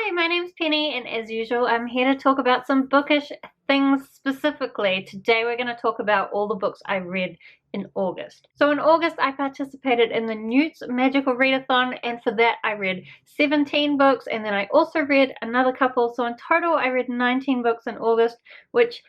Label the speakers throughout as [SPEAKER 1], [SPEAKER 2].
[SPEAKER 1] Hi, my name's Penny, and as usual, I'm here to talk about some bookish things specifically. Today we're going to talk about all the books I read in August. So in August, I participated in the NEWTs Magical Readathon, and for that I read 17 books, and then I also read another couple. So in total, I read 19 books in August, which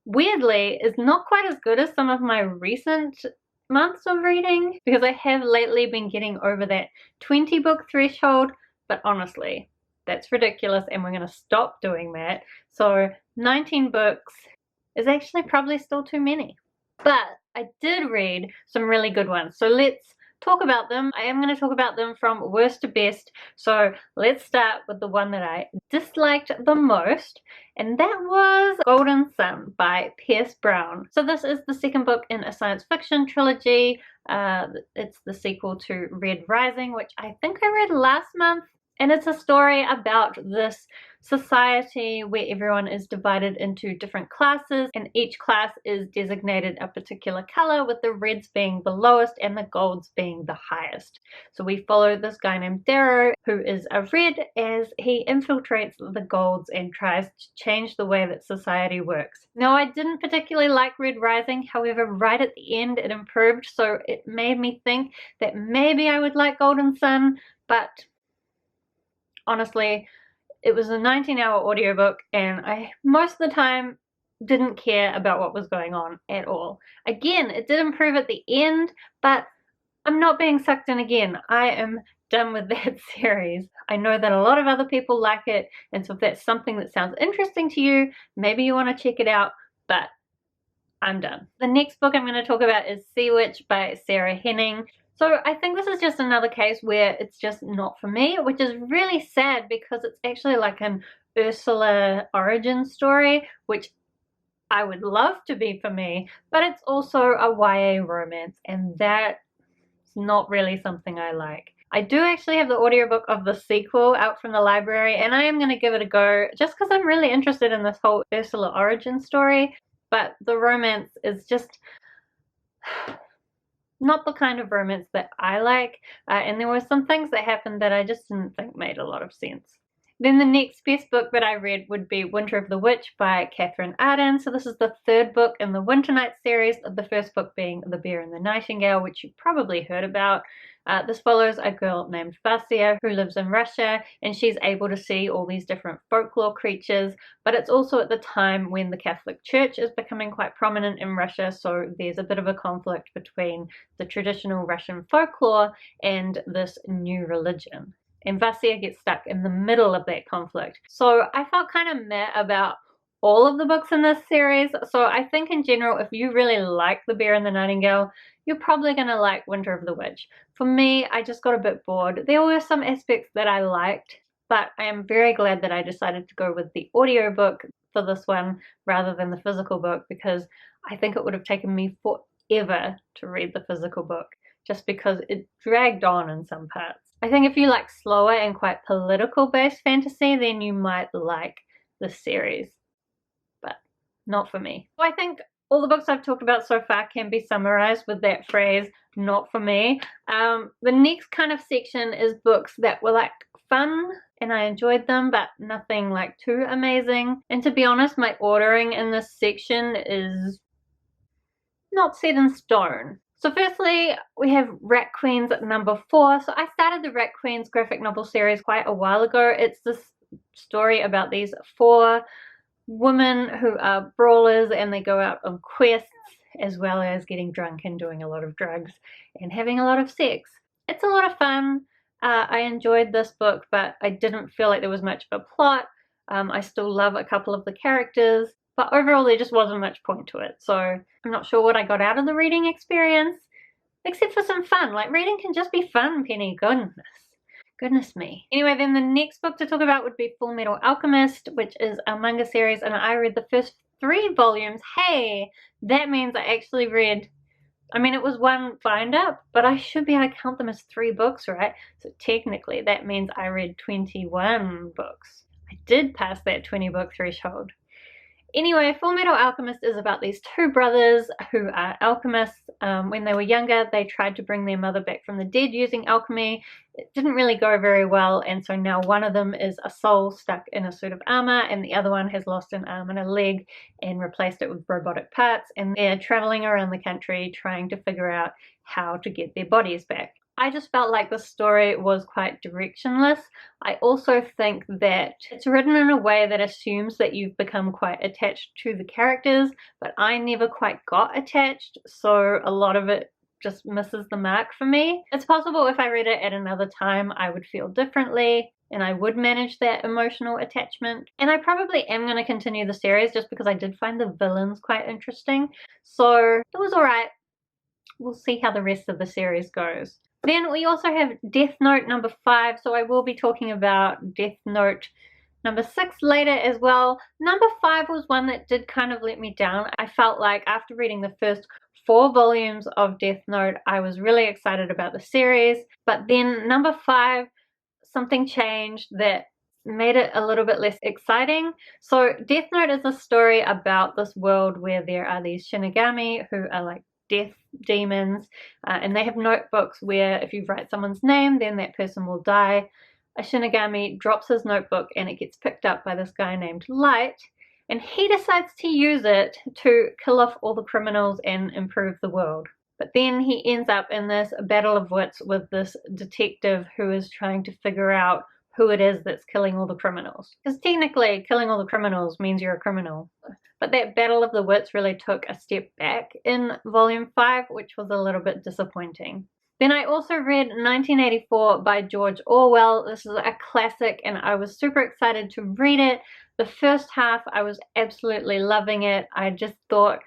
[SPEAKER 1] weirdly is not quite as good as some of my recent months of reading, because I have lately been getting over that 20 book threshold, but honestly, that's ridiculous, and we're going to stop doing that. So 19 books is actually probably still too many. But I did read some really good ones, so let's talk about them. I am going to talk about them from worst to best. So let's start with the one that I disliked the most, and that was Golden Sun by Pierce Brown. So this is the second book in a science fiction trilogy. It's the sequel to Red Rising, which I think I read last month. And it's a story about this society where everyone is divided into different classes, and each class is designated a particular color, with the reds being the lowest and the golds being the highest. So we follow this guy named Darrow, who is a red, as he infiltrates the golds and tries to change the way that society works. Now, I didn't particularly like Red Rising, however, right at the end it improved, so it made me think that maybe I would like Golden Sun, but honestly, it was a 19-hour audiobook, and I most of the time didn't care about what was going on at all. Again, it did improve at the end, but I'm not being sucked in again. I am done with that series. I know that a lot of other people like it, and so if that's something that sounds interesting to you, maybe you want to check it out, but I'm done. The next book I'm going to talk about is Sea Witch by Sarah Henning. So I think this is just another case where it's just not for me, which is really sad because it's actually like an Ursula origin story, which I would love to be for me, but it's also a YA romance, and that's not really something I like. I do actually have the audiobook of the sequel out from the library, and I am going to give it a go just because I'm really interested in this whole Ursula origin story, but the romance is just not the kind of romance that I like, and there were some things that happened that I just didn't think made a lot of sense. Then the next best book that I read would be Winter of the Witch by Katherine Arden. So this is the third book in the Winternight series, the first book being The Bear and the Nightingale, which you've probably heard about. This follows a girl named Vasya who lives in Russia, and she's able to see all these different folklore creatures, but it's also at the time when the Catholic Church is becoming quite prominent in Russia, so there's a bit of a conflict between the traditional Russian folklore and this new religion. And Vasya gets stuck in the middle of that conflict. So I felt kind of meh about all of the books in this series. So I think in general, if you really like The Bear and the Nightingale, you're probably going to like Winter of the Witch. For me, I just got a bit bored. There were some aspects that I liked, but I am very glad that I decided to go with the audiobook for this one rather than the physical book, because I think it would have taken me forever to read the physical book, just because it dragged on in some parts. I think if you like slower and quite political-based fantasy, then you might like this series, but not for me. So I think all the books I've talked about so far can be summarized with that phrase, not for me. The next kind of section is books that were like fun, and I enjoyed them, but nothing like too amazing. And to be honest, my ordering in this section is not set in stone. So firstly, we have Rat Queens at number 4. So I started the Rat Queens graphic novel series quite a while ago. It's this story about these 4 women who are brawlers, and they go out on quests as well as getting drunk and doing a lot of drugs and having a lot of sex. It's a lot of fun. I enjoyed this book, but I didn't feel like there was much of a plot. I still love a couple of the characters, but overall there just wasn't much point to it. So I'm not sure what I got out of the reading experience, except for some fun. Like, reading can just be fun, Penny. Goodness me. Anyway, then the next book to talk about would be Full Metal Alchemist, which is a manga series, and I read the first 3 volumes. Hey, that means I actually read, I mean, it was one binder, but I should be able to count them as 3 books, right? So technically that means I read 21 books. I did pass that 20 book threshold. Anyway, Full Metal Alchemist is about these two brothers who are alchemists. When they were younger, they tried to bring their mother back from the dead using alchemy. It didn't really go very well, and so now one of them is a soul stuck in a suit of armor, and the other one has lost an arm and a leg and replaced it with robotic parts, and they're traveling around the country trying to figure out how to get their bodies back. I just felt like the story was quite directionless. I also think that it's written in a way that assumes that you've become quite attached to the characters, but I never quite got attached, so a lot of it just misses the mark for me. It's possible if I read it at another time I would feel differently and I would manage that emotional attachment. And I probably am going to continue the series just because I did find the villains quite interesting. So it was alright. We'll see how the rest of the series goes. Then we also have Death Note number 5, so I will be talking about Death Note number 6 later as well. Number 5 was one that did kind of let me down. I felt like after reading the first 4 volumes of Death Note, I was really excited about the series, but then number 5, something changed that made it a little bit less exciting. So Death Note is a story about this world where there are these Shinigami who are like death demons, and they have notebooks where if you write someone's name, then that person will die. A Shinigami drops his notebook and it gets picked up by this guy named Light, and he decides to use it to kill off all the criminals and improve the world. But then he ends up in this battle of wits with this detective who is trying to figure out who it is that's killing all the criminals. Because technically, killing all the criminals means you're a criminal. But that battle of the wits really took a step back in volume 5, which was a little bit disappointing. Then I also read 1984 by George Orwell. This is a classic and I was super excited to read it. The first half I was absolutely loving it. I just thought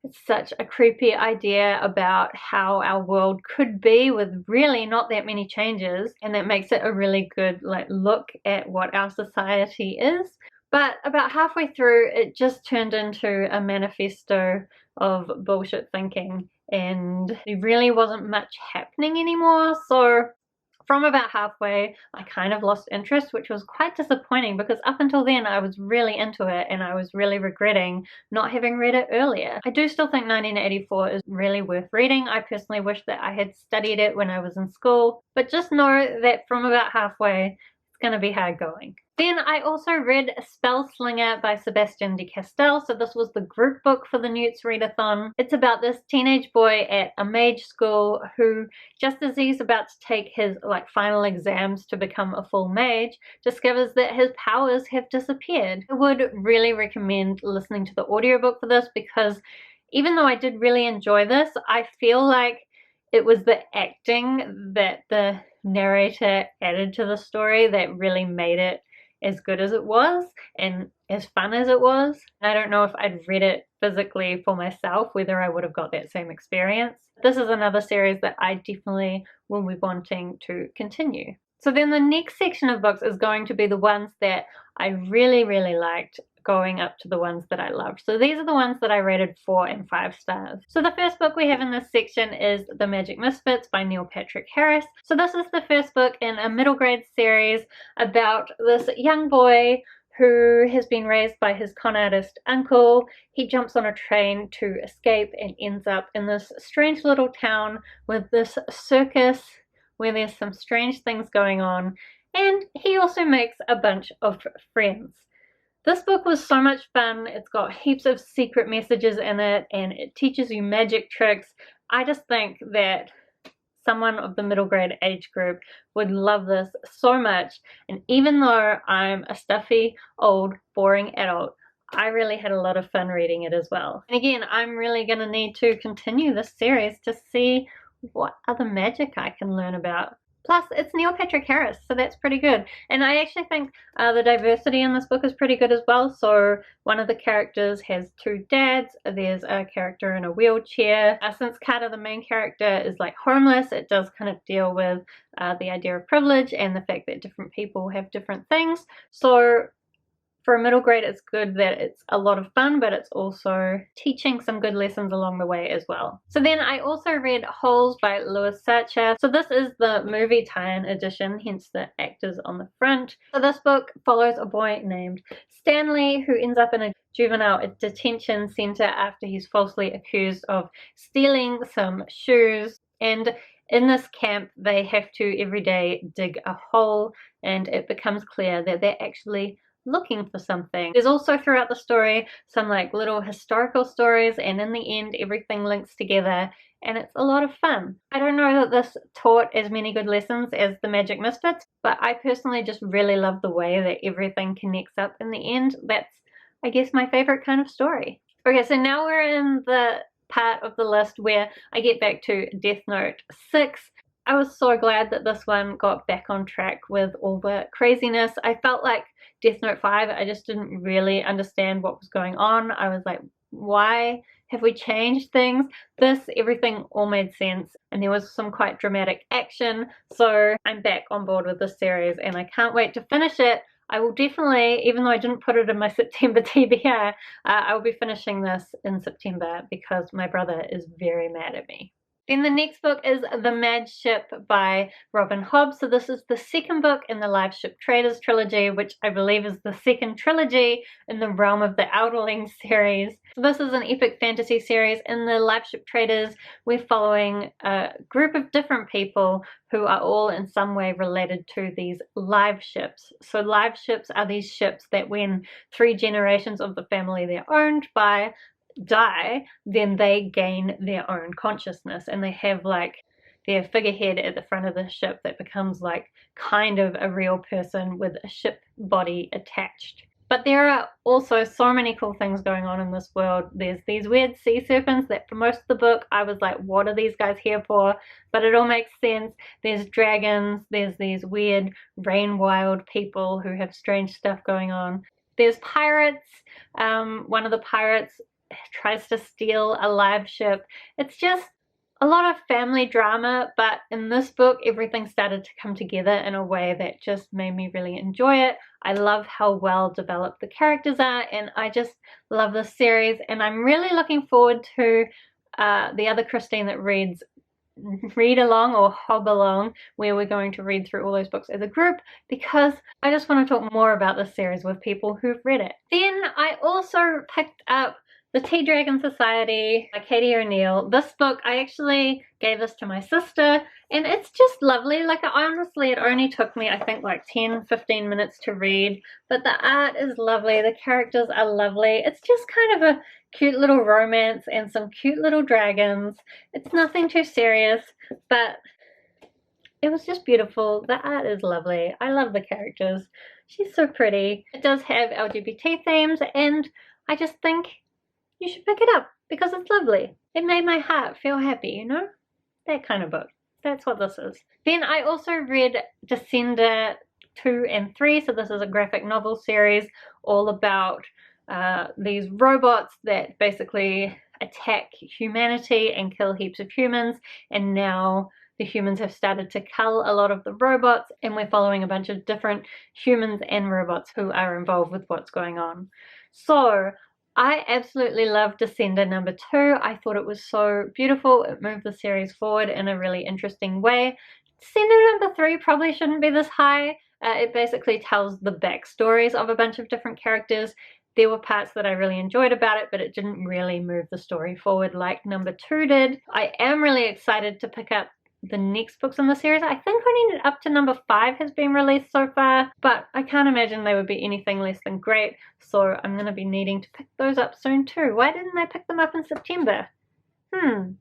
[SPEAKER 1] it's such a creepy idea about how our world could be with really not that many changes, and that makes it a really good look at what our society is. But about halfway through, it just turned into a manifesto of bullshit thinking, and there really wasn't much happening anymore. So from about halfway, I kind of lost interest, which was quite disappointing because up until then I was really into it and I was really regretting not having read it earlier. I do still think 1984 is really worth reading. I personally wish that I had studied it when I was in school, but just know that from about halfway, it's going to be hard going. Then I also read Spellslinger by Sebastian de Castel. So this was the group book for the NEWTs readathon. It's about this teenage boy at a mage school who, just as he's about to take his final exams to become a full mage, discovers that his powers have disappeared. I would really recommend listening to the audiobook for this because even though I did really enjoy this, I feel like it was the acting that the narrator added to the story that really made it as good as it was and as fun as it was. I don't know if I'd read it physically for myself, whether I would have got that same experience. This is another series that I definitely will be wanting to continue. So then the next section of books is going to be the ones that I really, really liked, going up to the ones that I loved. So these are the ones that I rated 4 and 5 stars. So the first book we have in this section is The Magic Misfits by Neil Patrick Harris. So this is the first book in a middle grade series about this young boy who has been raised by his con artist uncle. He jumps on a train to escape and ends up in this strange little town with this circus where there's some strange things going on, and he also makes a bunch of friends. This book was so much fun. It's got heaps of secret messages in it and it teaches you magic tricks. I just think that someone of the middle grade age group would love this so much, and even though I'm a stuffy, old, boring adult, I really had a lot of fun reading it as well. And again, I'm really going to need to continue this series to see what other magic I can learn about. Plus, it's Neil Patrick Harris, so that's pretty good. And I actually think the diversity in this book is pretty good as well. So one of the characters has 2 dads. There's a character in a wheelchair. Since Carter, the main character, is homeless, it does kind of deal with the idea of privilege and the fact that different people have different things. So for a middle grade, it's good that it's a lot of fun, but it's also teaching some good lessons along the way as well. So then I also read Holes by Louis Sachar. So this is the movie tie-in edition, hence the actors on the front. So this book follows a boy named Stanley who ends up in a juvenile detention center after he's falsely accused of stealing some shoes. And in this camp, they have to every day dig a hole, and it becomes clear that they're actually looking for something. There's also throughout the story some like little historical stories, and in the end everything links together and it's a lot of fun. I don't know that this taught as many good lessons as the Magic Misfits, but I personally just really love the way that everything connects up in the end. That's, I guess, my favorite kind of story. Okay, so now we're in the part of the list where I get back to Death Note 6. I was so glad that this one got back on track with all the craziness. I felt like Death Note 5, I just didn't really understand what was going on. I was like, why have we changed things? This, everything all made sense, and there was some quite dramatic action, so I'm back on board with this series and I can't wait to finish it. I will definitely, even though I didn't put it in my September TBR, I will be finishing this in September because my brother is very mad at me. Then the next book is The Mad Ship by Robin Hobb. So this is the second book in the Liveship Traders trilogy, which I believe is the second trilogy in the realm of the Outerling series. So this is an epic fantasy series. In the Liveship Traders, we're following a group of different people who are all in some way related to these live ships. So live ships are these ships that when 3 generations of the family they're owned by die, then they gain their own consciousness, and they have like their figurehead at the front of the ship that becomes like kind of a real person with a ship body attached. But there are also so many cool things going on in this world. There's these weird sea serpents that for most of the book I was like, what are these guys here for? But it all makes sense. There's dragons, there's these weird rain wild people who have strange stuff going on. There's pirates. One of the pirates tries to steal a live ship. It's just a lot of family drama, but in this book everything started to come together in a way that just made me really enjoy it. I love how well developed the characters are, and I just love this series, and I'm really looking forward to the other Christine that reads Read Along or Hobb Along, where we're going to read through all those books as a group, because I just want to talk more about this series with people who've read it. Then I also picked up The Tea Dragon Society by Katie O'Neill. This book, I actually gave this to my sister, and it's just lovely. Like, honestly, it only took me, I think, like 10-15 minutes to read, but the art is lovely, the characters are lovely. It's just kind of a cute little romance and some cute little dragons. It's nothing too serious, but it was just beautiful. The art is lovely. I love the characters. She's so pretty. It does have LGBT themes, and I just think you should pick it up because it's lovely. It made my heart feel happy, you know? That kind of book. That's what this is. Then I also read Descender 2 and 3. So this is a graphic novel series all about these robots that basically attack humanity and kill heaps of humans, and now the humans have started to cull a lot of the robots, and we're following a bunch of different humans and robots who are involved with what's going on. So I absolutely loved Descender number 2. I thought it was so beautiful. It moved the series forward in a really interesting way. Descender number 3 probably shouldn't be this high. It basically tells the backstories of a bunch of different characters. There were parts that I really enjoyed about it, but it didn't really move the story forward like number 2 did. I am really excited to pick up the next books in the series. I think only up to number 5 has been released so far, but I can't imagine they would be anything less than great, so I'm going to be needing to pick those up soon too. Why didn't I pick them up in September?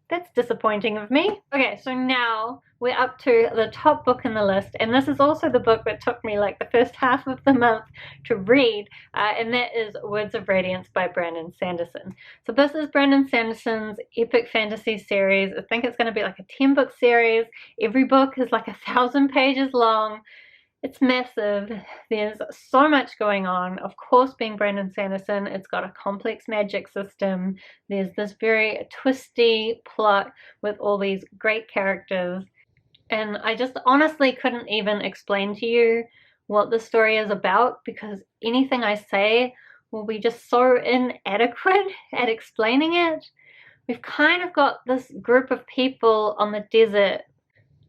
[SPEAKER 1] That's disappointing of me. Okay, so now we're up to the top book in the list, and this is also the book that took me like the first half of the month to read, and that is Words of Radiance by Brandon Sanderson. So this is Brandon Sanderson's epic fantasy series. I think it's going to be like a 10-book series. Every book is like 1,000 pages long. It's massive. There's so much going on. Of course, being Brandon Sanderson, it's got a complex magic system. There's this very twisty plot with all these great characters. And I just honestly couldn't even explain to you what the story is about, because anything I say will be just so inadequate at explaining it. We've kind of got this group of people on the desert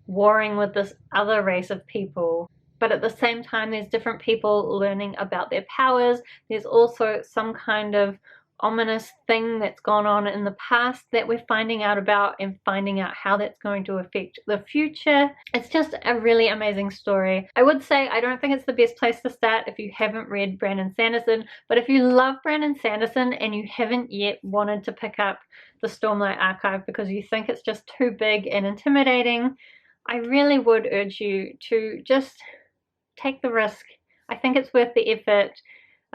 [SPEAKER 1] warring with this other race of people, but at the same time there's different people learning about their powers. There's also some kind of ominous thing that's gone on in the past that we're finding out about, and finding out how that's going to affect the future. It's just a really amazing story. I would say I don't think it's the best place to start if you haven't read Brandon Sanderson, but if you love Brandon Sanderson and you haven't yet wanted to pick up the Stormlight archive because you think it's just too big and intimidating, I really would urge you to just take the risk. I think it's worth the effort.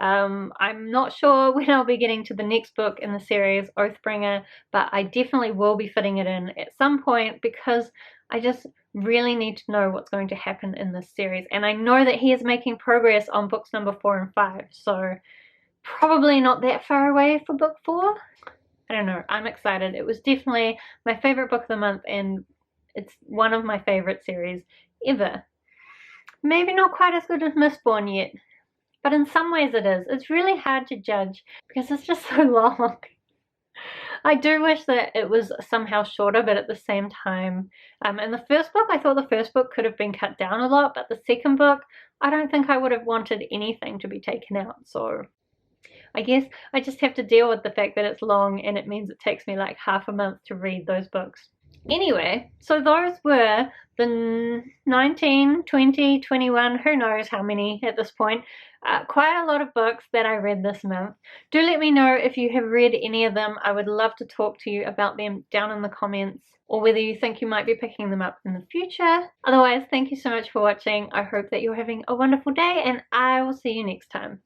[SPEAKER 1] I'm not sure when I'll be getting to the next book in the series, Oathbringer, but I definitely will be fitting it in at some point, because I just really need to know what's going to happen in this series. And I know that he is making progress on books number 4 and 5, so probably not that far away for book 4. I don't know, I'm excited. It was definitely my favorite book of the month, and it's one of my favorite series ever. Maybe not quite as good as Mistborn yet, but in some ways it is. It's really hard to judge because it's just so long. I do wish that it was somehow shorter, but at the same time, in the first book, I thought the first book could have been cut down a lot, but the second book, I don't think I would have wanted anything to be taken out, so I guess I just have to deal with the fact that it's long, and it means it takes me like half a month to read those books. Anyway, so those were the 19, 20, 21, who knows how many at this point, quite a lot of books that I read this month. Do let me know if you have read any of them. I would love to talk to you about them down in the comments, or whether you think you might be picking them up in the future. Otherwise, thank you so much for watching. I hope that you're having a wonderful day, and I will see you next time.